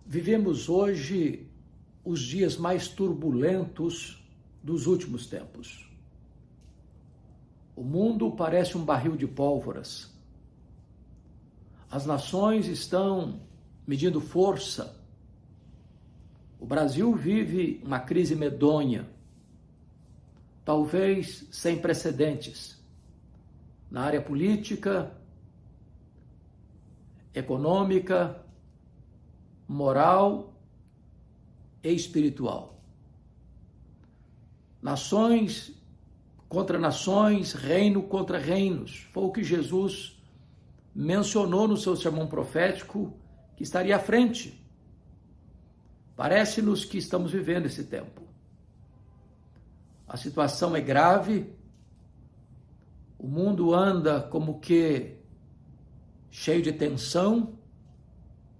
Vivemos hoje os dias mais turbulentos dos últimos tempos. O mundo parece um barril de pólvoras. As nações estão medindo força. O Brasil vive uma crise medonha, talvez sem precedentes, na área política, econômica, moral e espiritual. Nações contra nações, reino contra reinos. Foi o que Jesus mencionou no seu sermão profético que estaria à frente. Parece-nos que estamos vivendo esse tempo. A situação é grave, o mundo anda como que cheio de tensão,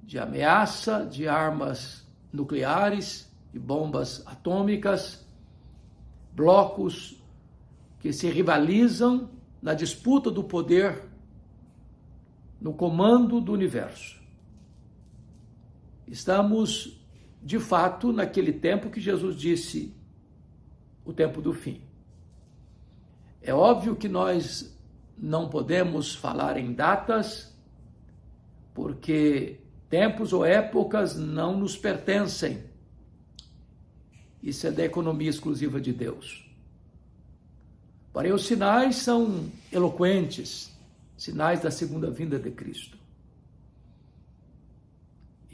de ameaça, de armas nucleares, de bombas atômicas, blocos que se rivalizam na disputa do poder, no comando do universo. Estamos, de fato, naquele tempo que Jesus disse, o tempo do fim. É óbvio que nós não podemos falar em datas, porque tempos ou épocas não nos pertencem. Isso é da economia exclusiva de Deus. Porém, os sinais são eloquentes, sinais da segunda vinda de Cristo.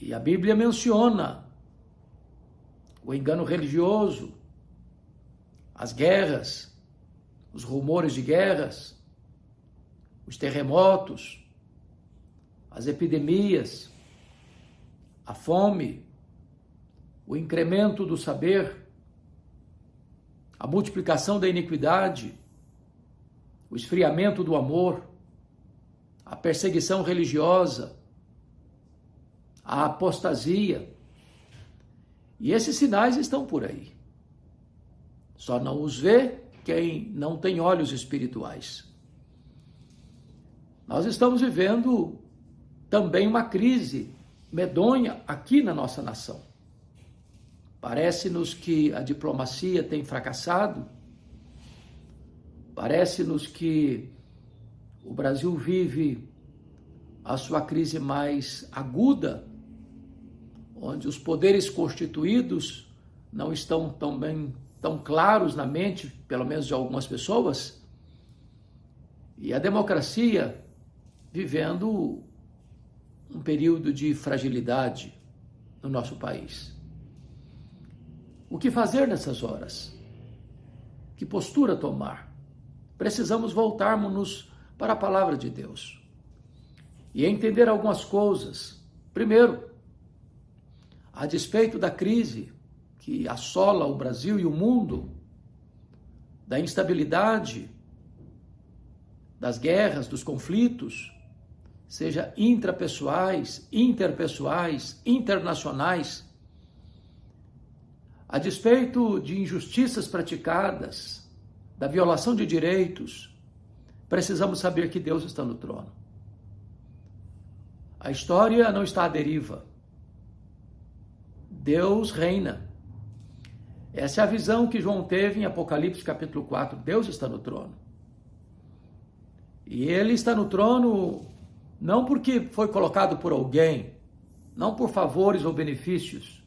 E a Bíblia menciona o engano religioso, as guerras, os rumores de guerras, os terremotos, as epidemias, a fome, o incremento do saber, a multiplicação da iniquidade, o esfriamento do amor, a perseguição religiosa, a apostasia. E esses sinais estão por aí. Só não os vê quem não tem olhos espirituais. Nós estamos vivendo também uma crise medonha aqui na nossa nação. Parece-nos que a diplomacia tem fracassado. Parece-nos que o Brasil vive a sua crise mais aguda, onde os poderes constituídos não estão tão claros na mente, pelo menos de algumas pessoas, e a democracia vivendo um período de fragilidade no nosso país. O que fazer nessas horas? Que postura tomar? Precisamos voltarmos para a palavra de Deus e entender algumas coisas. Primeiro, a despeito da crise que assola o Brasil e o mundo, da instabilidade, das guerras, dos conflitos, seja intrapessoais, interpessoais, internacionais, a despeito de injustiças praticadas, da violação de direitos, precisamos saber que Deus está no trono. A história não está à deriva. Deus reina. Essa é a visão que João teve em Apocalipse capítulo 4. Deus está no trono. E Ele está no trono não porque foi colocado por alguém, não por favores ou benefícios.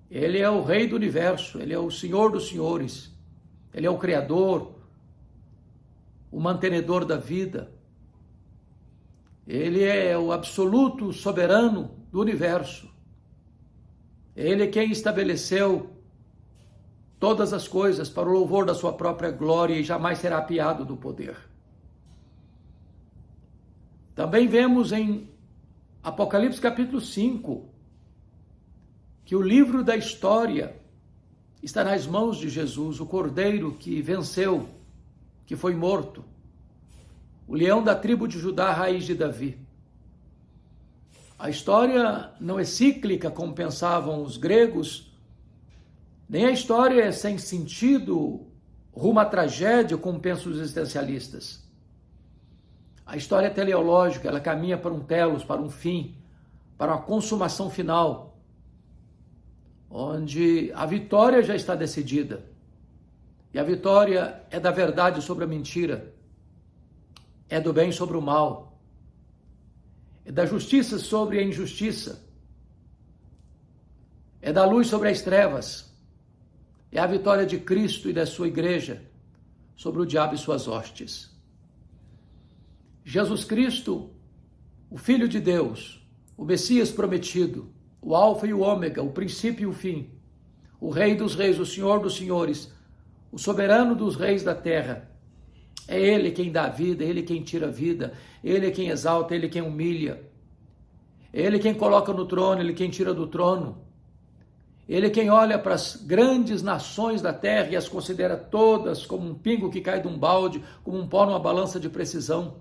Ele é o Rei do universo, Ele é o Senhor dos senhores, Ele é o Criador, o mantenedor da vida. Ele é o absoluto soberano do universo. Ele é quem estabeleceu todas as coisas para o louvor da sua própria glória e jamais será apiado do poder. Também vemos em Apocalipse capítulo 5 que o livro da história está nas mãos de Jesus, o Cordeiro que venceu, que foi morto, o leão da tribo de Judá, raiz de Davi. A história não é cíclica, como pensavam os gregos, nem a história é sem sentido, rumo à tragédia, como pensam os existencialistas. A história é teleológica, ela caminha para um telos, para um fim, para a consumação final, onde a vitória já está decidida. E a vitória é da verdade sobre a mentira, é do bem sobre o mal, é da justiça sobre a injustiça, é da luz sobre as trevas, é a vitória de Cristo e da sua igreja sobre o diabo e suas hostes. Jesus Cristo, o Filho de Deus, o Messias prometido, o Alfa e o Ômega, o princípio e o fim, o Rei dos reis, o Senhor dos senhores, o soberano dos reis da terra. É Ele quem dá vida, é Ele quem tira a vida, Ele é quem exalta, Ele é quem humilha. É Ele quem coloca no trono, Ele quem tira do trono. Ele é quem olha para as grandes nações da terra e as considera todas como um pingo que cai de um balde, como um pó numa balança de precisão.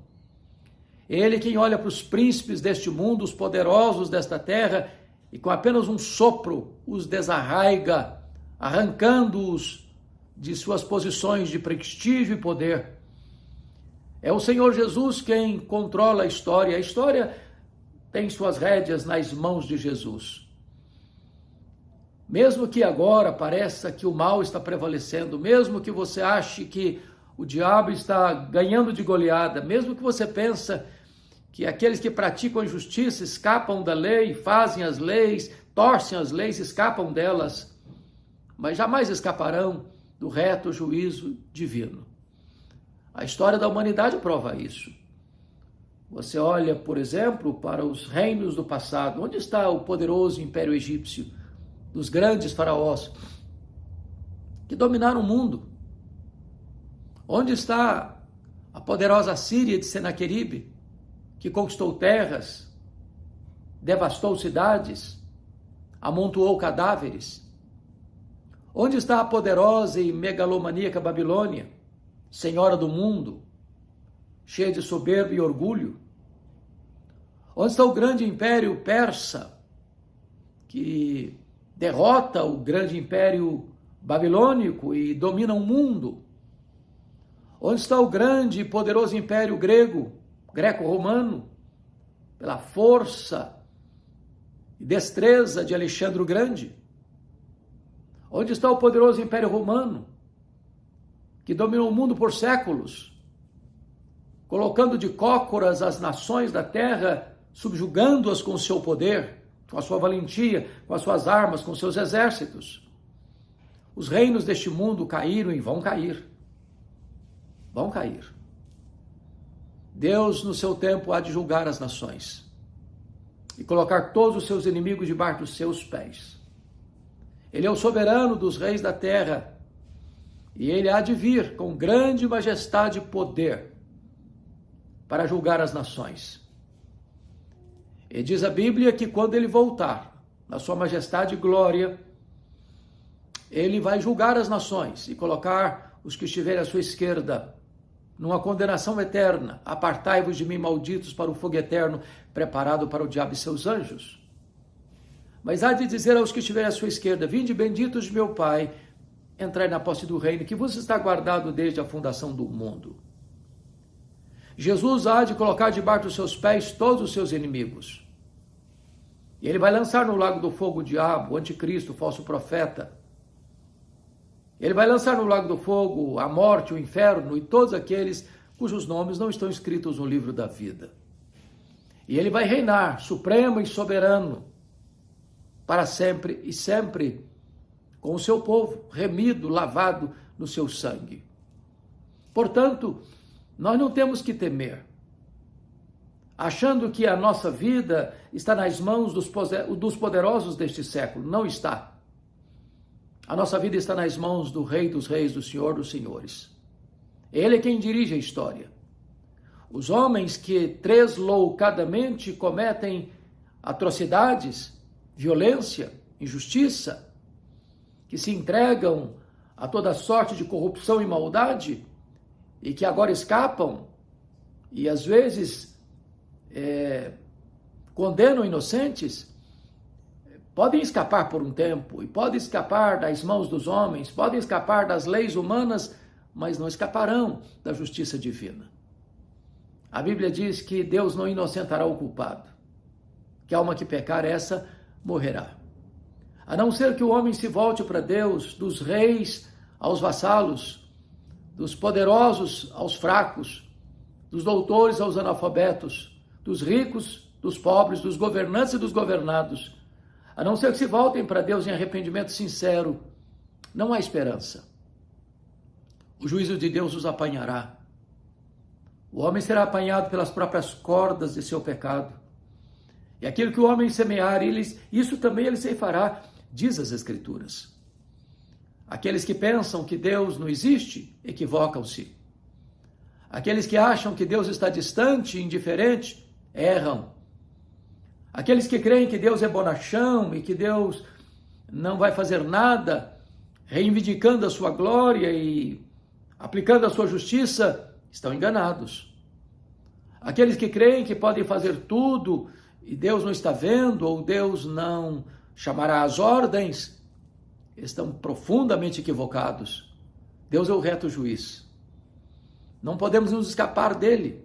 Ele é quem olha para os príncipes deste mundo, os poderosos desta terra, e com apenas um sopro os desarraiga, arrancando-os de suas posições de prestígio e poder. É o Senhor Jesus quem controla a história tem suas rédeas nas mãos de Jesus. Mesmo que agora pareça que o mal está prevalecendo, mesmo que você ache que o diabo está ganhando de goleada, mesmo que você pense que aqueles que praticam a injustiça escapam da lei, fazem as leis, torcem as leis, escapam delas, mas jamais escaparão do reto juízo divino. A história da humanidade prova isso. Você olha, por exemplo, para os reinos do passado. Onde está o poderoso Império Egípcio, dos grandes faraós que dominaram o mundo? Onde está a poderosa Síria de Senaqueribe, que conquistou terras, devastou cidades, amontoou cadáveres? Onde está a poderosa e megalomaníaca Babilônia, senhora do mundo, cheia de soberba e orgulho? Onde está o grande império persa, que derrota o grande império babilônico e domina o mundo? Onde está o grande e poderoso império greco-romano, pela força e destreza de Alexandre o Grande? Onde está o poderoso Império Romano, que dominou o mundo por séculos, colocando de cócoras as nações da terra, subjugando-as com o seu poder, com a sua valentia, com as suas armas, com seus exércitos? Os reinos deste mundo caíram e vão cair. Vão cair. Deus, no seu tempo, há de julgar as nações e colocar todos os seus inimigos debaixo dos seus pés. Ele é o soberano dos reis da terra e ele há de vir com grande majestade e poder para julgar as nações. E diz a Bíblia que quando ele voltar, na sua majestade e glória, ele vai julgar as nações e colocar os que estiverem à sua esquerda numa condenação eterna. Apartai-vos de mim, malditos, para o fogo eterno preparado para o diabo e seus anjos. Mas há de dizer aos que estiverem à sua esquerda: vinde benditos de meu Pai, entrai na posse do reino que vos está guardado desde a fundação do mundo. Jesus há de colocar debaixo dos seus pés todos os seus inimigos. E ele vai lançar no lago do fogo o diabo, o anticristo, o falso profeta. Ele vai lançar no lago do fogo a morte, o inferno e todos aqueles cujos nomes não estão escritos no livro da vida. E ele vai reinar supremo e soberano para sempre e sempre com o seu povo, remido, lavado no seu sangue. Portanto, nós não temos que temer, achando que a nossa vida está nas mãos dos poderosos deste século. Não está. A nossa vida está nas mãos do Rei dos Reis, do Senhor dos Senhores. Ele é quem dirige a história. Os homens que tresloucadamente cometem atrocidades, violência, injustiça, que se entregam a toda sorte de corrupção e maldade e que agora escapam e às vezes condenam inocentes, podem escapar por um tempo e podem escapar das mãos dos homens, podem escapar das leis humanas, mas não escaparão da justiça divina. A Bíblia diz que Deus não inocentará o culpado. que a alma que pecar, essa morrerá. A não ser que o homem se volte para Deus, dos reis aos vassalos, dos poderosos aos fracos, dos doutores aos analfabetos, dos ricos, dos pobres, dos governantes e dos governados. A não ser que se voltem para Deus em arrependimento sincero, não há esperança. O juízo de Deus os apanhará. O homem será apanhado pelas próprias cordas de seu pecado. E aquilo que o homem semear, isso também ele ceifará, diz as Escrituras. Aqueles que pensam que Deus não existe, equivocam-se. Aqueles que acham que Deus está distante e indiferente, erram. Aqueles que creem que Deus é bonachão e que Deus não vai fazer nada, reivindicando a sua glória e aplicando a sua justiça, estão enganados. Aqueles que creem que podem fazer tudo e Deus não está vendo, ou Deus não chamará as ordens, estão profundamente equivocados. Deus é o reto juiz. Não podemos nos escapar dele.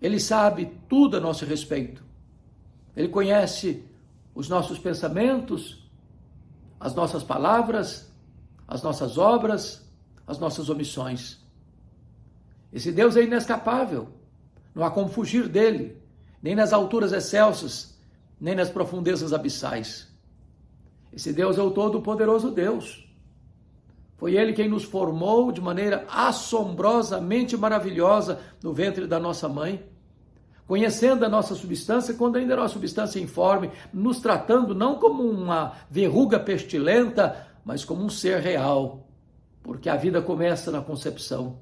Ele sabe tudo a nosso respeito. Ele conhece os nossos pensamentos, as nossas palavras, as nossas obras, as nossas omissões. Esse Deus é inescapável. Não há como fugir dele, nem nas alturas excelsas, nem nas profundezas abissais. Esse Deus é o Todo-Poderoso Deus. Foi Ele quem nos formou de maneira assombrosamente maravilhosa no ventre da nossa mãe, conhecendo a nossa substância quando ainda era uma substância informe, nos tratando não como uma verruga pestilenta, mas como um ser real, porque a vida começa na concepção.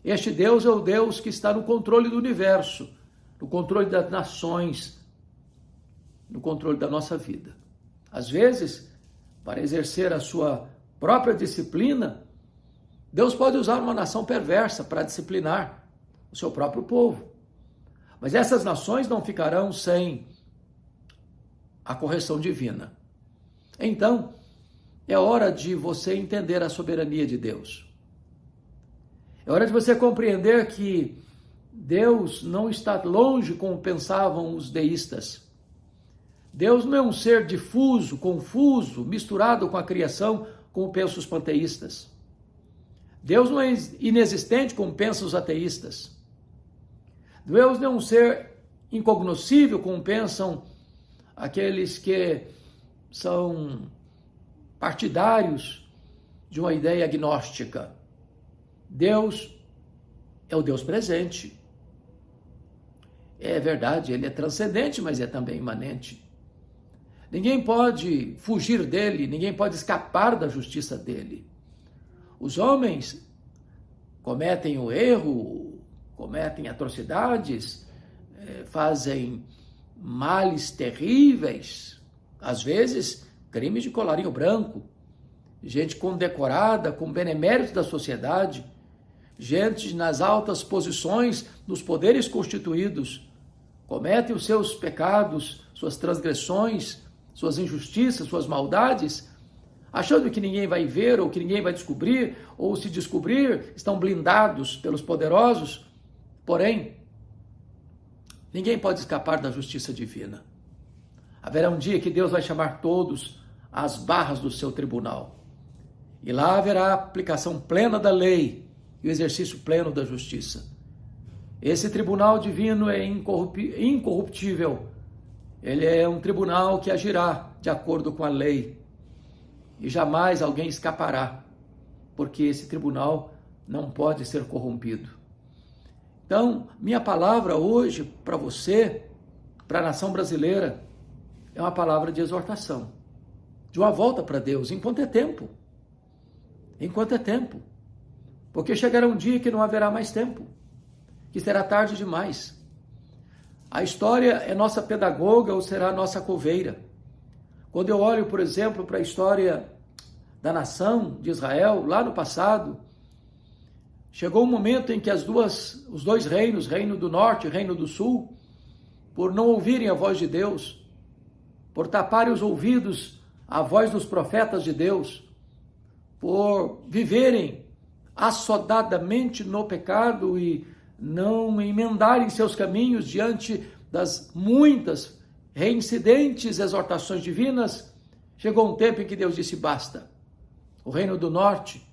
Este Deus é o Deus que está no controle do universo, no controle das nações, no controle da nossa vida. Às vezes, para exercer a sua própria disciplina, Deus pode usar uma nação perversa para disciplinar o seu próprio povo. Mas essas nações não ficarão sem a correção divina. Então, é hora de você entender a soberania de Deus. É hora de você compreender que Deus não está longe como pensavam os deístas. Deus não é um ser difuso, confuso, misturado com a criação, como pensam os panteístas. Deus não é inexistente, como pensam os ateístas. Deus não é um ser incognoscível, como pensam aqueles que são partidários de uma ideia agnóstica. Deus é o Deus presente. É verdade, ele é transcendente, mas é também imanente. Ninguém pode fugir dele, ninguém pode escapar da justiça dele. Os homens cometem o erro, cometem atrocidades, fazem males terríveis, às vezes crimes de colarinho branco, gente condecorada, com benemérito da sociedade, gente nas altas posições, nos poderes constituídos, cometem os seus pecados, suas transgressões, suas injustiças, suas maldades, achando que ninguém vai ver ou que ninguém vai descobrir, ou se descobrir, estão blindados pelos poderosos. Porém, ninguém pode escapar da justiça divina. Haverá um dia que Deus vai chamar todos às barras do seu tribunal. E lá haverá a aplicação plena da lei e o exercício pleno da justiça. Esse tribunal divino é incorruptível. Ele é um tribunal que agirá de acordo com a lei. E jamais alguém escapará, porque esse tribunal não pode ser corrompido. Então, minha palavra hoje para você, para a nação brasileira, é uma palavra de exortação, de uma volta para Deus, enquanto é tempo. Enquanto é tempo. Porque chegará um dia que não haverá mais tempo, que será tarde demais. A história é nossa pedagoga ou será nossa coveira. Quando eu olho, por exemplo, para a história da nação de Israel, lá no passado, chegou um momento em que os dois reinos, Reino do Norte e Reino do Sul, por não ouvirem a voz de Deus, por taparem os ouvidos à voz dos profetas de Deus, por viverem assodadamente no pecado e não emendarem seus caminhos diante das muitas reincidentes exortações divinas, chegou um tempo em que Deus disse basta. O reino do norte,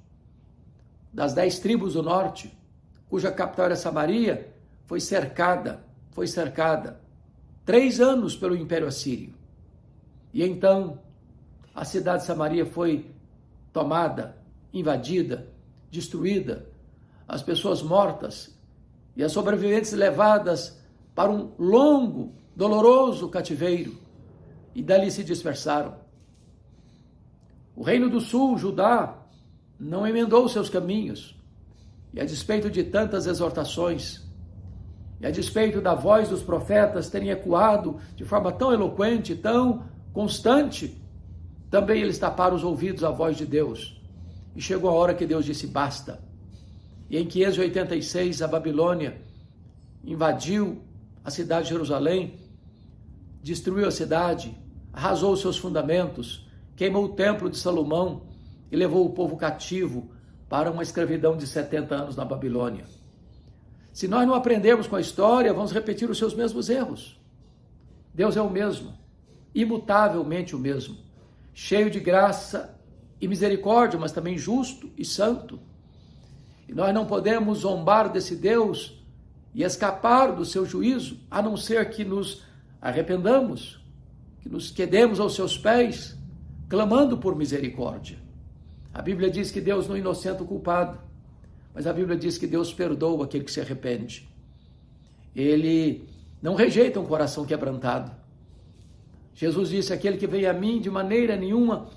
das 10 tribos do norte, cuja capital era Samaria, foi cercada 3 anos pelo Império Assírio. E então a cidade de Samaria foi tomada, invadida, destruída, as pessoas mortas e as sobreviventes levadas para um longo, doloroso cativeiro, e dali se dispersaram. O reino do sul, Judá, não emendou seus caminhos, e a despeito de tantas exortações, e a despeito da voz dos profetas terem ecoado de forma tão eloquente, tão constante, também eles taparam os ouvidos à voz de Deus. E chegou a hora que Deus disse basta. E em 586 a Babilônia invadiu a cidade de Jerusalém, destruiu a cidade, arrasou seus fundamentos, queimou o templo de Salomão e levou o povo cativo para uma escravidão de 70 anos na Babilônia. Se nós não aprendermos com a história, vamos repetir os seus mesmos erros. Deus é o mesmo, imutavelmente o mesmo, cheio de graça e misericórdia, mas também justo e santo. E nós não podemos zombar desse Deus e escapar do seu juízo, a não ser que nos arrependamos, que nos quedemos aos seus pés, clamando por misericórdia. A Bíblia diz que Deus não inocenta o culpado, mas a Bíblia diz que Deus perdoa aquele que se arrepende. Ele não rejeita um coração quebrantado. Jesus disse, aquele que vem a mim, de maneira nenhuma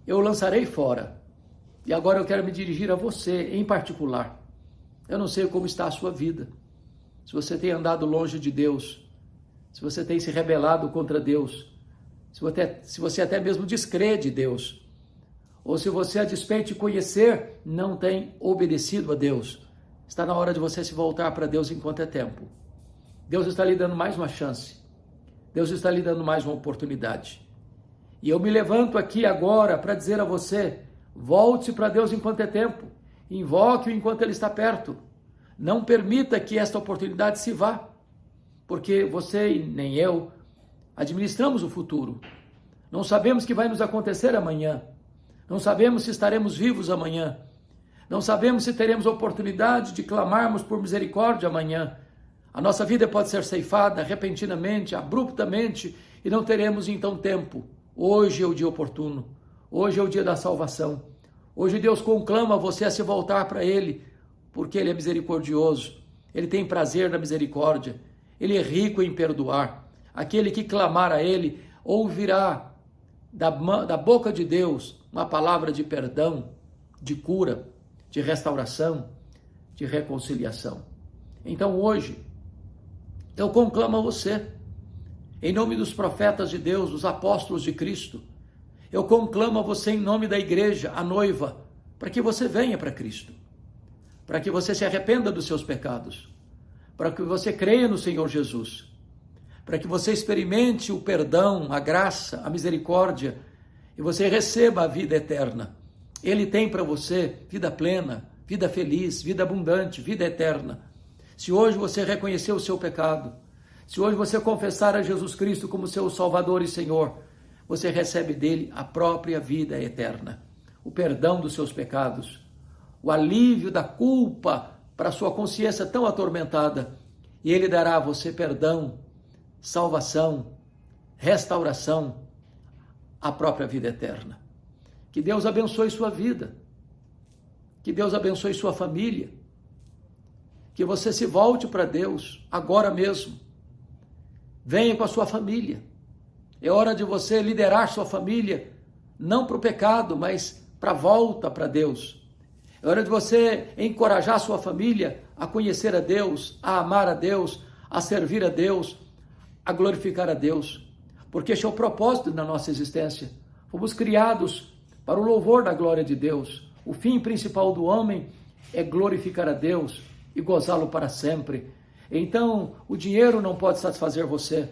eu o lançarei fora. E agora eu quero me dirigir a você em particular. Eu não sei como está a sua vida. Se você tem andado longe de Deus, se você tem se rebelado contra Deus, se você até mesmo descrê de Deus, ou se você, a despeito de conhecer, não tem obedecido a Deus, está na hora de você se voltar para Deus enquanto é tempo. Deus está lhe dando mais uma chance. Deus está lhe dando mais uma oportunidade. E eu me levanto aqui agora para dizer a você, volte para Deus enquanto é tempo. Invoque-o enquanto Ele está perto. Não permita que esta oportunidade se vá, porque você e nem eu administramos o futuro. Não sabemos o que vai nos acontecer amanhã. Não sabemos se estaremos vivos amanhã. Não sabemos se teremos oportunidade de clamarmos por misericórdia amanhã. A nossa vida pode ser ceifada repentinamente, abruptamente, e não teremos então tempo. Hoje é o dia oportuno. Hoje é o dia da salvação. Hoje Deus conclama você a se voltar para Ele, porque Ele é misericordioso. Ele tem prazer na misericórdia. Ele é rico em perdoar. Aquele que clamar a Ele ouvirá da boca de Deus uma palavra de perdão, de cura, de restauração, de reconciliação. Então hoje, eu conclamo a você, em nome dos profetas de Deus, dos apóstolos de Cristo, eu conclamo a você em nome da igreja, a noiva, para que você venha para Cristo, para que você se arrependa dos seus pecados, para que você creia no Senhor Jesus, para que você experimente o perdão, a graça, a misericórdia, e você receba a vida eterna. Ele tem para você vida plena, vida feliz, vida abundante, vida eterna. Se hoje você reconhecer o seu pecado, se hoje você confessar a Jesus Cristo como seu Salvador e Senhor, você recebe dele a própria vida eterna, o perdão dos seus pecados, o alívio da culpa para a sua consciência tão atormentada, e ele dará a você perdão, salvação, restauração, a própria vida eterna. Que Deus abençoe sua vida, que Deus abençoe sua família, que você se volte para Deus agora mesmo. Venha com a sua família. É hora de você liderar sua família, não para o pecado, mas para a volta para Deus. É hora de você encorajar sua família a conhecer a Deus, a amar a Deus, a servir a Deus, a glorificar a Deus. Porque este é o propósito da nossa existência. Fomos criados para o louvor da glória de Deus. O fim principal do homem é glorificar a Deus e gozá-lo para sempre. Então, o dinheiro não pode satisfazer você,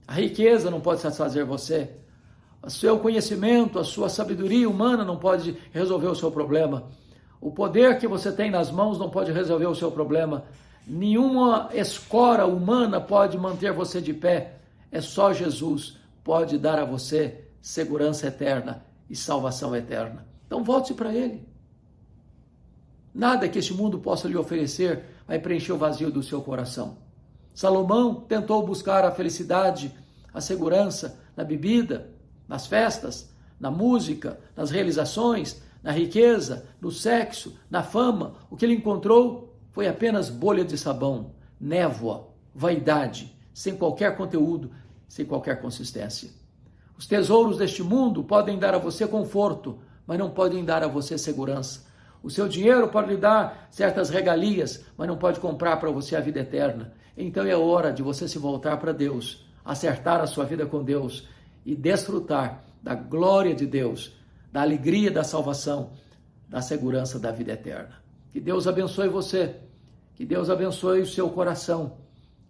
a riqueza não pode satisfazer você, o seu conhecimento, a sua sabedoria humana não pode resolver o seu problema, o poder que você tem nas mãos não pode resolver o seu problema, nenhuma escora humana pode manter você de pé. É só Jesus pode dar a você segurança eterna e salvação eterna. Então volte para Ele. Nada que este mundo possa lhe oferecer vai preencher o vazio do seu coração. Salomão tentou buscar a felicidade, a segurança na bebida, nas festas, na música, nas realizações, na riqueza, no sexo, na fama. O que ele encontrou foi apenas bolha de sabão, névoa, vaidade, sem qualquer conteúdo, sem qualquer consistência. Os tesouros deste mundo podem dar a você conforto, mas não podem dar a você segurança. O seu dinheiro pode lhe dar certas regalias, mas não pode comprar para você a vida eterna. Então é hora de você se voltar para Deus, acertar a sua vida com Deus e desfrutar da glória de Deus, da alegria da salvação, da segurança da vida eterna. Que Deus abençoe você, que Deus abençoe o seu coração,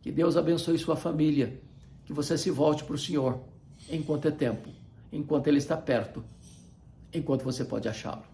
que Deus abençoe sua família, que você se volte para o Senhor enquanto é tempo, enquanto Ele está perto, enquanto você pode achá-lo.